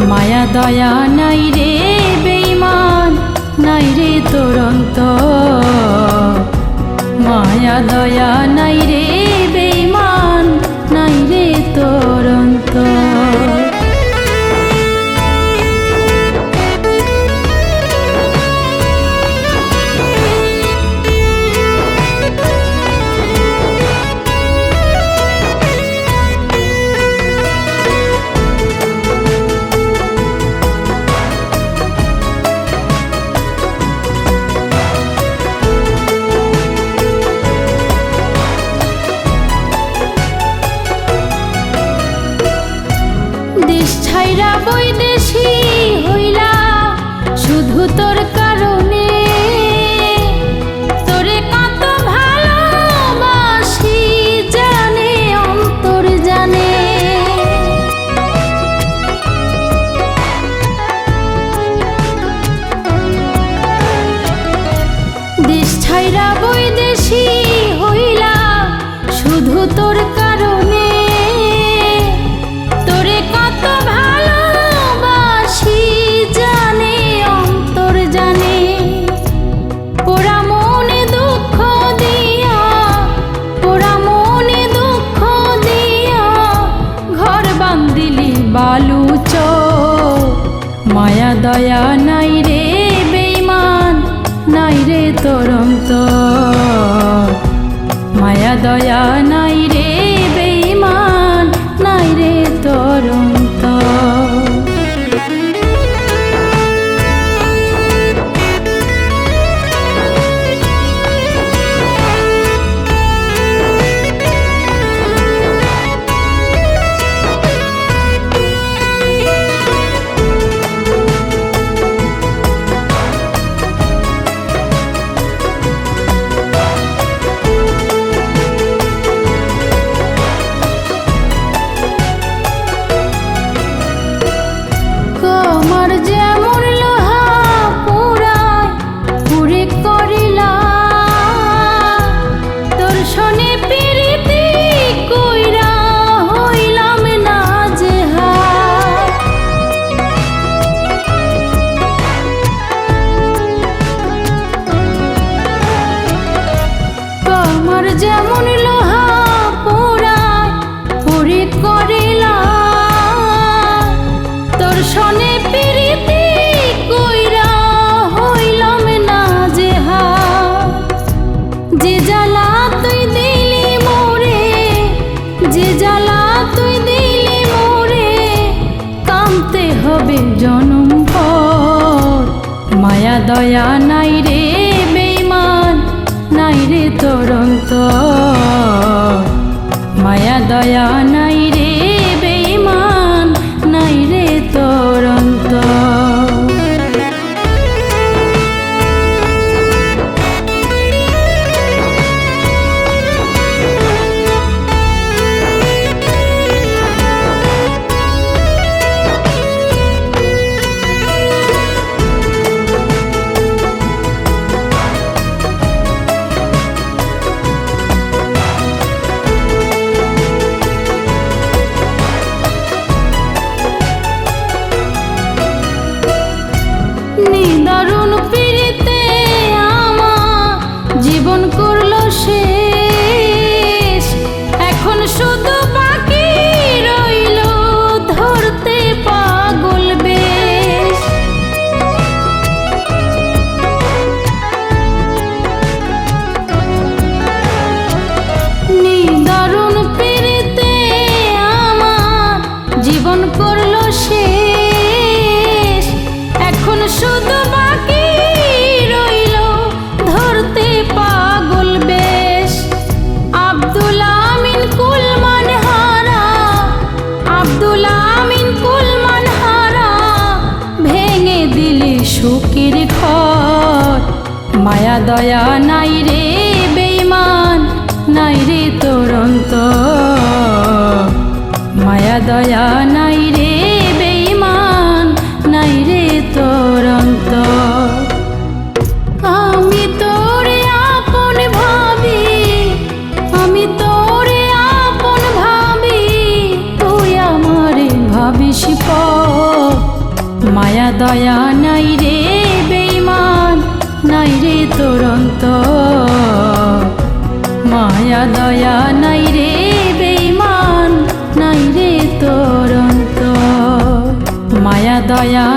মায়া দয়া নাই রে বেঈমান, নাই রে তোর অন্তর। মায়া দয়া নাই রে বেঈমান, নাই রে তোর অন্তর। ছাইরা বৈদেশী হইলা শুধু তোর কারণে, তোরে কত ভালোবাসি জানে অন্তর জানে। দেশ ছাইরা বৈদেশী হইলা শুধু তোর কারণে, বালুচ মায়া দয়া নাই রে বেঈমান, নাই রে তোর অন্তর। মায়া দয়া নাই রে বেঈমান, নাই রে তোর অন্তর। যেমন লোহা পোড়ায় পুরি করিলা, তোর সনে পিরিতি কইরা হইলাম না জেহাদ। যে জ্বালা তুই দিলি মোরে, যে জ্বালা তুই দিলি মোরে, কামতে হবে জনম পর। মায়া দয়া নাই রে বেঈমান, নাই রে তোর অন্তর। মায়া দয়া নাই রে বেঈমান, নাই রে তোর অন্তর। নিদারুণ পিরিতে আমার জীবন করলো শেষ, এখন শুধু বাকি রইল ধরতে পাগল বেশ। নিদারুণ পিরিতে আমার জীবন করলো শেষ, এখন শুধু বাকি রইল ধরতে পাগল বেশ। আব্দুল আমিন কুলমান হারা, আব্দুল আমিন কুলমান হারা, ভেঙে দিলি সুখের ঘর। মায়া দয়া নাই রে বেঈমান, নাই রে তোর অন্তর। মায়া দয়া নাই রে বেঈমান, নাই রে তোর অন্তর। আমি তোরে আপন ভাবি, আমি তোরে আপন ভাবি, তুই আমারে ভাবিস পর। দয়া নাই রে বেঈমান, নাই রে তোর অন্তর। মায়া দয়া নাই রে বেঈমান, নাই রে তোর অন্তর। মায়া দয়া